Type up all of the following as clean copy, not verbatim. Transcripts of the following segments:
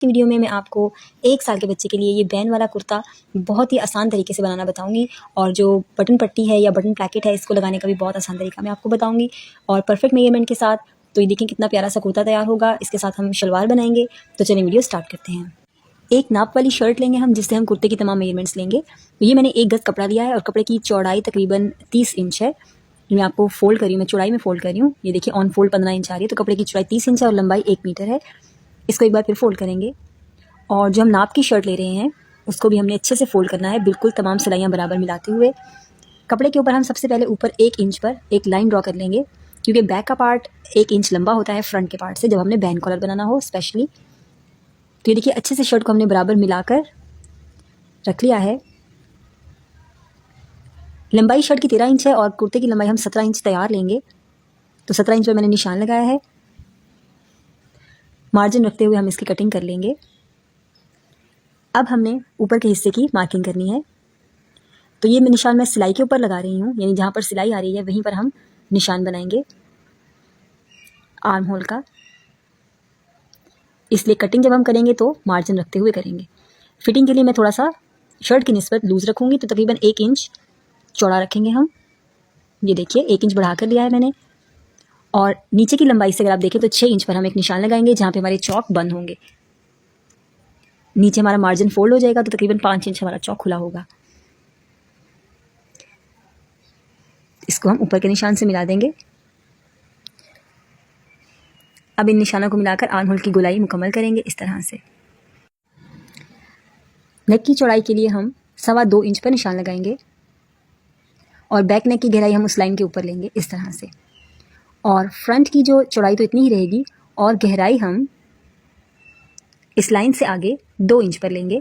की वीडियो में मैं आपको 1 साल के बच्चे के लिए ये बैन वाला कुर्ता बहुत ही आसान तरीके से बनाना बताऊंगी और जो बटन पट्टी है या बटन प्लेकेट है इसको लगाने का भी बहुत आसान तरीका मैं आपको बताऊंगी और परफेक्ट मेजरमेंट के साथ। तो ये देखें कितना प्यारा सा कुर्ता तैयार होगा। इसके साथ हम शलवार बनाएंगे। तो चलिए वीडियो स्टार्ट करते हैं। एक नाप वाली शर्ट लेंगे हम, जिससे हम कुर्ते की तमाम मेजरमेंट्स लेंगे। तो ये मैंने 1 गज कपड़ा लिया है और कपड़े की चौड़ाई तकरीबन 30 इंच है। मैं आपको फोल्ड करी हूँ, मैं चौड़ाई में फोल्ड करी हूँ। ये देखिए ऑन फोल्ड 15 इंच आ रही है। तो कपड़े की चौड़ाई 30 इंच है और लंबाई 1 मीटर है। इसको एक बार फिर फोल्ड करेंगे और जो हम नाप की शर्ट ले रहे हैं उसको भी हमने अच्छे से फोल्ड करना है, बिल्कुल तमाम सिलाइयाँ बराबर मिलाते हुए। कपड़े के ऊपर हम सबसे पहले ऊपर 1 इंच पर एक लाइन ड्रॉ कर लेंगे, क्योंकि बैक का पार्ट 1 इंच लंबा होता है फ्रंट के पार्ट से, जब हमने बैन कॉलर बनाना हो स्पेशली। तो ये देखिए अच्छे से शर्ट को हमने बराबर मिलाकर रख लिया है। लंबाई शर्ट की 13 इंच है और कुर्ते की लंबाई हम 17 इंच तैयार लेंगे। तो 17 इंच पर मैंने निशान लगाया है। मार्जिन रखते हुए हम इसकी कटिंग कर लेंगे। अब हमने ऊपर के हिस्से की मार्किंग करनी है। तो ये निशान मैं सिलाई के ऊपर लगा रही हूँ, यानी जहाँ पर सिलाई आ रही है वहीं पर हम निशान बनाएंगे आर्म होल का। इसलिए कटिंग जब हम करेंगे तो मार्जिन रखते हुए करेंगे। फिटिंग के लिए मैं थोड़ा सा शर्ट की निस्बत लूज़ रखूँगी, तो तकरीबन 1 इंच चौड़ा रखेंगे हम। ये देखिए 1 इंच बढ़ा कर लिया है मैंने। और नीचे की लंबाई से अगर आप देखें तो 6 इंच पर हम एक निशान लगाएंगे, जहाँ पे हमारे चौक बंद होंगे। नीचे हमारा मार्जिन फोल्ड हो जाएगा तो तकरीबन 5 इंच हमारा चौक खुला होगा। इसको हम ऊपर के निशान से मिला देंगे। अब इन निशानों को मिलाकर आर्म होल की गोलाई मुकम्मल करेंगे इस तरह से। नेक की चौड़ाई के लिए हम 2.25 इंच पर निशान लगाएंगे और बैक नेक की गहराई हम उस लाइन के ऊपर लेंगे इस तरह से। और फ्रंट की जो चौड़ाई तो इतनी ही रहेगी और गहराई हम इस लाइन से आगे 2 इंच पर लेंगे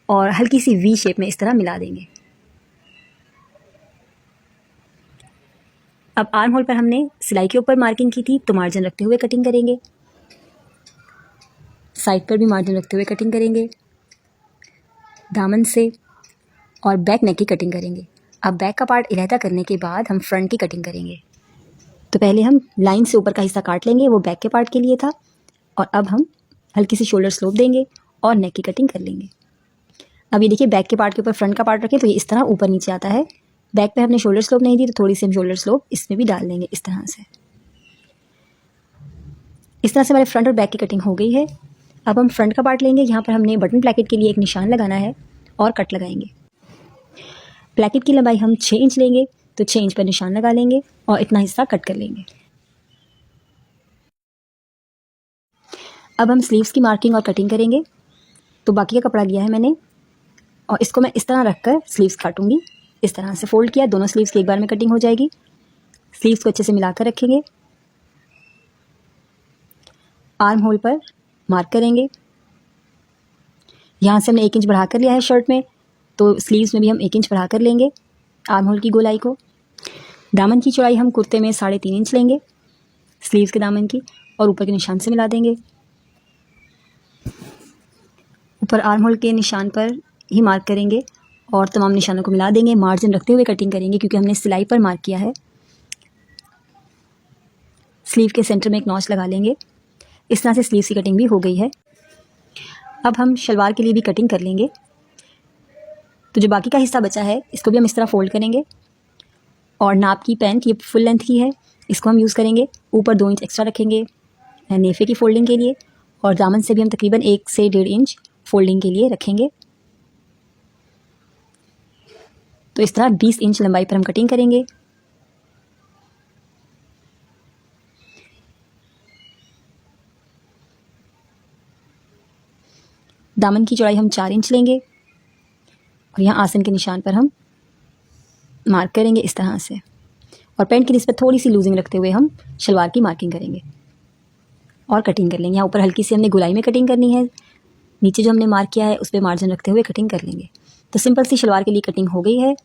और हल्की सी वी शेप में इस तरह मिला देंगे। अब आर्म होल पर हमने सिलाई के ऊपर मार्किंग की थी, तो मार्जिन रखते हुए कटिंग करेंगे। साइड पर भी मार्जिन रखते हुए कटिंग करेंगे, दामन से, और बैक नेक की कटिंग करेंगे। अब बैक का पार्ट इलाहिदा करने के बाद हम फ्रंट की कटिंग करेंगे। तो पहले हम लाइन से ऊपर का हिस्सा काट लेंगे, वो बैक के पार्ट के लिए था। और अब हम हल्की सी शोल्डर स्लोप देंगे और नेक की कटिंग कर लेंगे। अब ये देखिए बैक के पार्ट के ऊपर फ्रंट का पार्ट रखें तो ये इस तरह ऊपर नीचे आता है। बैक पे हमने शोल्डर स्लोप नहीं दी, तो थोड़ी सी हम शोल्डर स्लोप इसमें भी डाल देंगे इस तरह से। इस तरह से हमारे फ्रंट और बैक की कटिंग हो गई है। अब हम फ्रंट का पार्ट लेंगे, यहाँ पर हमने बटन प्लेकेट के लिए एक निशान लगाना है और कट लगाएंगे। प्लेकेट की लंबाई हम 6 इंच लेंगे, तो 6 इंच पर निशान लगा लेंगे और इतना हिस्सा कट कर लेंगे। अब हम स्लीव्स की मार्किंग और कटिंग करेंगे। तो बाकी का कपड़ा लिया है मैंने और इसको मैं इस तरह रखकर स्लीव्स काटूंगी। इस तरह से फोल्ड किया, दोनों स्लीव्स की एक बार में कटिंग हो जाएगी। स्लीव्स को अच्छे से मिलाकर रखेंगे। आर्म होल पर मार्क करेंगे। यहाँ से हमने 1 इंच बढ़ा कर लिया है शर्ट में, तो स्लीव्स में भी हम 1 इंच बढ़ा कर लेंगे आर्म होल की गोलाई को। दामन की चौड़ाई हम कुर्ते में 3.5 इंच लेंगे स्लीव्स के दामन की, और ऊपर के निशान से मिला देंगे। ऊपर आर्म होल के निशान पर ही मार्क करेंगे और तमाम निशानों को मिला देंगे। मार्जिन रखते हुए कटिंग करेंगे, क्योंकि हमने सिलाई पर मार्क किया है। स्लीव के सेंटर में एक नॉच लगा लेंगे। इस तरह से स्लीव की कटिंग भी हो गई है। अब हम शलवार के लिए भी कटिंग कर लेंगे। तो जो बाकी का हिस्सा बचा है इसको भी हम इस तरह फोल्ड करेंगे और नाप की पैंट ये फुल लेंथ की है, इसको हम यूज़ करेंगे। ऊपर 2 इंच एक्स्ट्रा रखेंगे नेफे की फोल्डिंग के लिए, और दामन से भी हम तकरीबन 1 से 1.5 इंच फोल्डिंग के लिए रखेंगे। तो इस तरह 20 इंच लंबाई पर हम कटिंग करेंगे। दामन की चौड़ाई हम 4 इंच लेंगे और यहाँ आसन के निशान पर हम मार्क करेंगे इस तरह से। और पैंट की निस्बत थोड़ी सी लूजिंग रखते हुए हम शलवार की मार्किंग करेंगे और कटिंग कर लेंगे। यहाँ ऊपर हल्की सी हमने गुलाई में कटिंग करनी है, नीचे जो हमने मार्क किया है उस पर मार्जिन रखते हुए कटिंग कर लेंगे। तो सिंपल सी शलवार के लिए कटिंग हो गई है।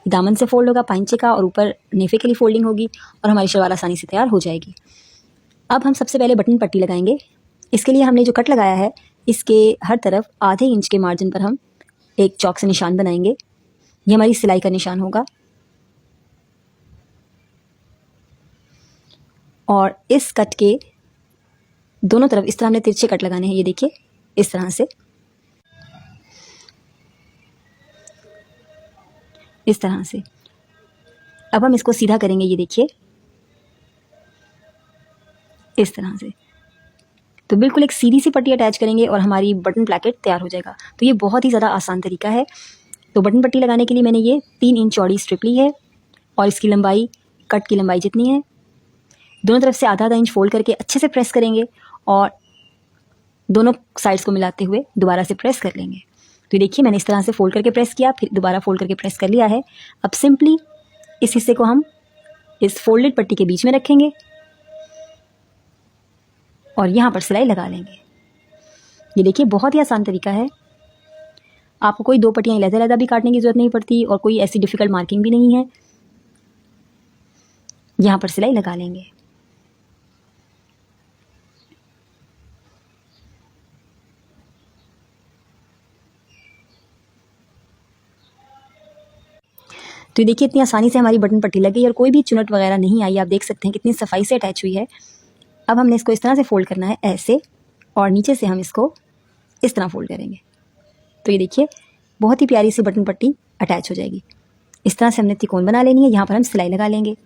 दामन से फोल्ड होगा पाइंचे का और ऊपर नेफे के लिए फोल्डिंग होगी और हमारी शलवार आसानी से तैयार हो जाएगी। अब हम सबसे पहले बटन पट्टी लगाएंगे। इसके लिए हमने जो कट लगाया है इसके हर तरफ आधे इंच के मार्जिन पर हम एक चौक से निशान बनाएंगे। ये हमारी सिलाई का निशान होगा और इस कट के दोनों तरफ इस तरह हमने तिरछे कट लगाने हैं, ये देखिए इस तरह से, इस तरह से। अब हम इसको सीधा करेंगे, ये देखिए इस तरह से। तो बिल्कुल एक सीधी सी पट्टी अटैच करेंगे और हमारी बटन प्लैकेट तैयार हो जाएगा। तो ये बहुत ही ज़्यादा आसान तरीका है। तो बटन पट्टी लगाने के लिए मैंने ये 3 इंच चौड़ी स्ट्रिप ली है और इसकी लंबाई कट की लंबाई जितनी है, दोनों तरफ से आधा आधा इंच फोल्ड करके अच्छे से प्रेस करेंगे और दोनों साइड्स को मिलाते हुए दोबारा से प्रेस कर लेंगे। तो देखिए मैंने इस तरह से फोल्ड करके प्रेस किया, फिर दोबारा फोल्ड करके प्रेस कर लिया है। अब सिंपली इस हिस्से को हम इस फोल्डेड पट्टी के बीच में रखेंगे और यहाँ पर सिलाई लगा लेंगे। ये देखिए बहुत ही आसान तरीका है। आपको कोई 2 पट्टियाँ अलग-अलग भी काटने की ज़रूरत नहीं पड़ती और कोई ऐसी डिफ़िकल्ट मार्किंग भी नहीं है। यहाँ पर सिलाई लगा लेंगे। तो ये देखिए इतनी आसानी से हमारी बटन पट्टी लग गई और कोई भी चुनट वगैरह नहीं आई। आप देख सकते हैं कितनी सफाई से अटैच हुई है। अब हमने इसको इस तरह से फोल्ड करना है, ऐसे, और नीचे से हम इसको इस तरह फोल्ड करेंगे। तो ये देखिए बहुत ही प्यारी सी बटन पट्टी अटैच हो जाएगी। इस तरह से हमने त्रिकोण बना लेनी है। यहाँ पर हम सिलाई लगा लेंगे।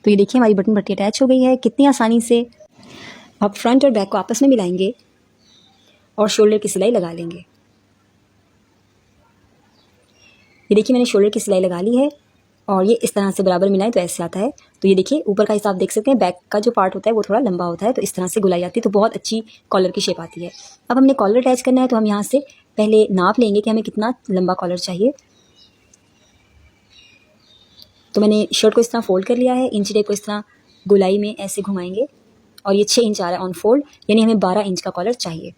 तो ये देखिए हमारी बटन पट्टी अटैच हो गई है कितनी आसानी से। अब फ्रंट और बैक को आपस में मिलाएंगे और शोल्डर की सिलाई लगा लेंगे। ये देखिए मैंने शोल्डर की सिलाई लगा ली है और ये इस तरह से बराबर मिलाएं तो ऐसे आता है। तो ये देखिए ऊपर का हिस्सा आप देख सकते हैं, बैक का जो पार्ट होता है वो थोड़ा लंबा होता है, तो इस तरह से गुलाई आती है तो बहुत अच्छी कॉलर की शेप आती है। अब हमने कॉलर अटैच करना है, तो हम यहाँ से पहले नाप लेंगे कि हमें कितना लंबा कॉलर चाहिए। तो मैंने शर्ट को इस तरह फोल्ड कर लिया है, इंच टेप को इस तरह गुलाई में ऐसे घुमाएंगे और ये 6 इंच आ रहा है ऑन फोल्ड, यानी हमें 12 इंच का कॉलर चाहिए।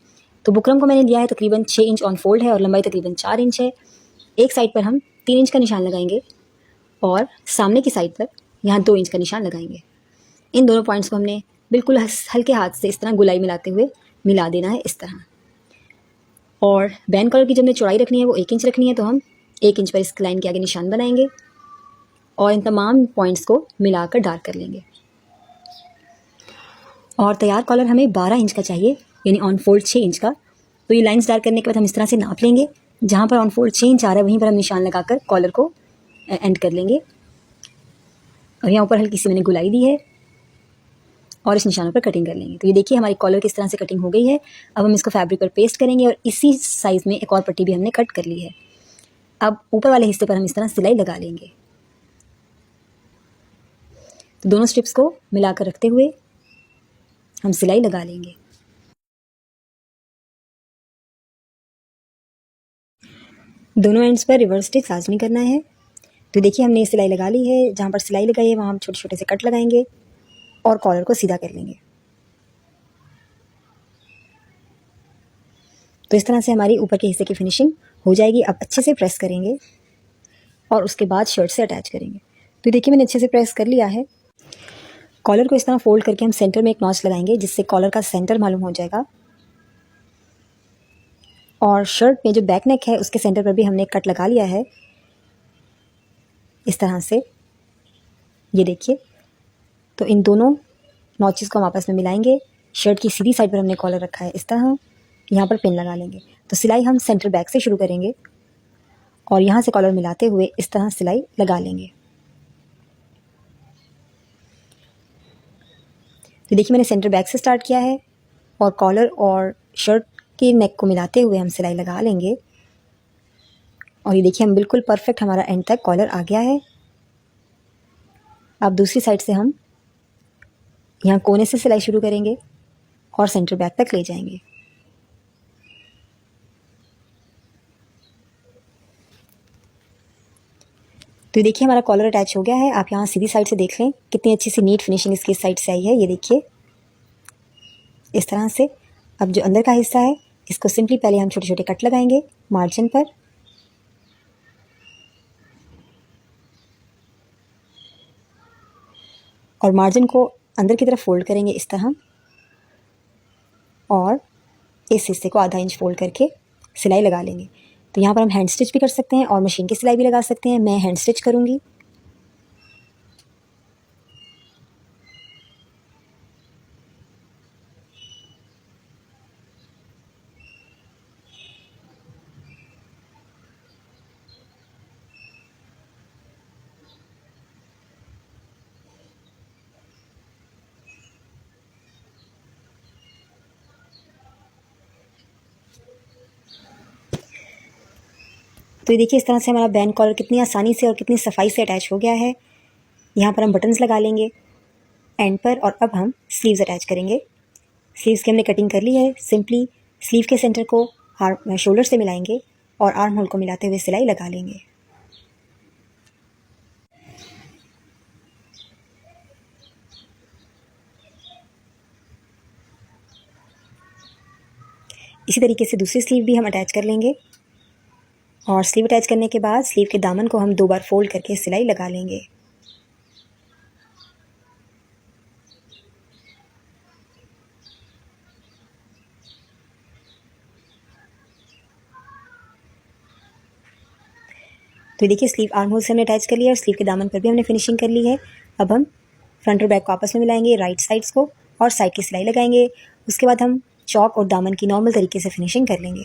तो बुकरम को मैंने लिया है तकरीबन 6 इंच ऑन फोल्ड है और लंबाई तकरीबन 4 इंच है। एक साइड पर हम 3 इंच का निशान लगाएंगे और सामने की साइड पर यहाँ 2 इंच का निशान लगाएंगे। इन दोनों पॉइंट्स को हमने बिल्कुल हल्के हाथ से इस तरह गुलाई मिलाते हुए मिला देना है इस तरह। और बैन कॉलर की जो हमें चौड़ाई रखनी है वो 1 इंच रखनी है, तो हम 1 इंच पर इस लाइन के आगे निशान बनाएंगे और इन तमाम पॉइंट्स को मिलाकर डार्क कर लेंगे। और तैयार कॉलर हमें 12 इंच का चाहिए, यानी ऑन फोल्ड 6 इंच का। तो ये लाइंस डार्क करने के बाद हम इस तरह से नाप लेंगे, जहाँ पर ऑन फोल्ड 6 इंच आ रहा है वहीं पर हम निशान लगाकर कॉलर को एंड कर लेंगे। और यहाँ ऊपर हल्की सी मैंने गुलाई दी है और इस निशानों पर कटिंग कर लेंगे। तो ये देखिए हमारी कॉलर किस तरह से कटिंग हो गई है। अब हम इसको फैब्रिक पर पेस्ट करेंगे और इसी साइज़ में एक और पट्टी भी हमने कट कर ली है। अब ऊपर वाले हिस्से पर हम इस तरह सिलाई लगा लेंगे। तो दोनों स्ट्रिप्स को मिलाकर रखते हुए हम सिलाई लगा लेंगे। दोनों एंड्स पर रिवर्स स्टिच लाजमी करना है। तो देखिए हमने सिलाई लगा ली है, जहाँ पर सिलाई लगाई है वहाँ हम छोटे छोटे से कट लगाएंगे और कॉलर को सीधा कर लेंगे। तो इस तरह से हमारी ऊपर के हिस्से की फिनिशिंग हो जाएगी। अब अच्छे से प्रेस करेंगे और उसके बाद शर्ट से अटैच करेंगे। तो देखिए मैंने अच्छे से प्रेस कर लिया है। कॉलर को इस तरह फोल्ड करके हम सेंटर में एक नॉच लगाएंगे, जिससे कॉलर का सेंटर मालूम हो जाएगा। और शर्ट में जो बैक नेक है उसके सेंटर पर भी हमने कट लगा लिया है इस तरह से, ये देखिए। तो इन दोनों नॉचेस को हम आपस में मिलाएंगे। शर्ट की सीधी साइड पर हमने कॉलर रखा है इस तरह, यहाँ पर पिन लगा लेंगे। तो सिलाई हम सेंटर बैक से शुरू करेंगे और यहाँ से कॉलर मिलाते हुए इस तरह सिलाई लगा लेंगे। तो देखिए मैंने सेंटर बैक से स्टार्ट किया है और कॉलर और शर्ट के नेक को मिलाते हुए हम सिलाई लगा लेंगे। और ये देखिए हम बिल्कुल परफेक्ट, हमारा एंड तक कॉलर आ गया है। अब दूसरी साइड से हम यहाँ कोने से सिलाई शुरू करेंगे और सेंटर बैक तक ले जाएंगे। तो देखिए हमारा कॉलर अटैच हो गया है। आप यहाँ सीधी साइड से देख लें कितनी अच्छी सी नीट फिनिशिंग इसकी साइड से आई है, ये देखिए इस तरह से। अब जो अंदर का हिस्सा है इसको सिंपली पहले हम छोटे छोटे कट लगाएंगे मार्जिन पर, और मार्जिन को अंदर की तरफ फोल्ड करेंगे इस तरह और इस हिस्से को आधा इंच फोल्ड करके सिलाई लगा लेंगे। तो यहाँ पर हम हैंड स्टिच भी कर सकते हैं और मशीन की सिलाई भी लगा सकते हैं। मैं हैंड स्टिच करूँगी। तो ये देखिए इस तरह से हमारा बैंड कॉलर कितनी आसानी से और कितनी सफाई से अटैच हो गया है। यहाँ पर हम बटन्स लगा लेंगे एंड पर और अब हम स्लीव्स अटैच करेंगे। स्लीव्स की हमने कटिंग कर ली है। सिंपली स्लीव के सेंटर को शोल्डर से मिलाएंगे और आर्म होल को मिलाते हुए सिलाई लगा लेंगे। इसी तरीके से दूसरी स्लीव भी हम अटैच कर लेंगे और स्लीव अटैच करने के बाद स्लीव के दामन को हम 2 बार फोल्ड करके सिलाई लगा लेंगे। तो देखिए स्लीव आर्म होल से हमने अटैच कर लिया और स्लीव के दामन पर भी हमने फिनिशिंग कर ली है। अब हम फ्रंट और बैक को आपस में मिलाएंगे, राइट साइड्स को, और साइड की सिलाई लगाएंगे। उसके बाद हम चौक और दामन की नॉर्मल तरीके से फिनिशिंग कर लेंगे।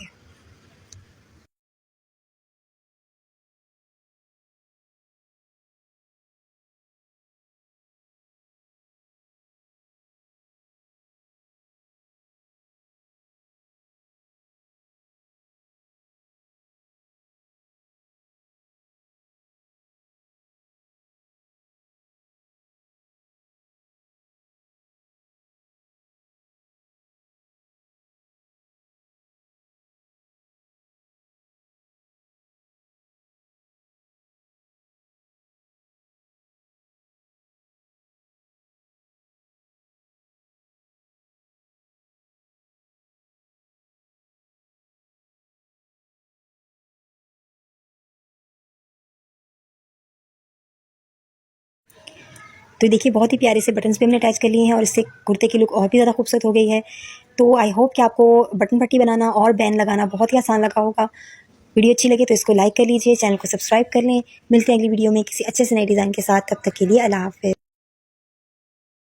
तो देखिए बहुत ही प्यारे से बटन्स भी हमने अटैच कर लिए हैं और इससे कुर्ते की लुक और भी ज़्यादा खूबसूरत हो गई है। तो आई होप कि आपको बटन पट्टी बनाना और बैन लगाना बहुत ही आसान लगा होगा। वीडियो अच्छी लगे तो इसको लाइक कर लीजिए, चैनल को सब्सक्राइब कर लें। मिलते हैं अगली वीडियो में किसी अच्छे से नए डिज़ाइन के साथ। तब तक के लिए अल्लाह हाफ़िज़।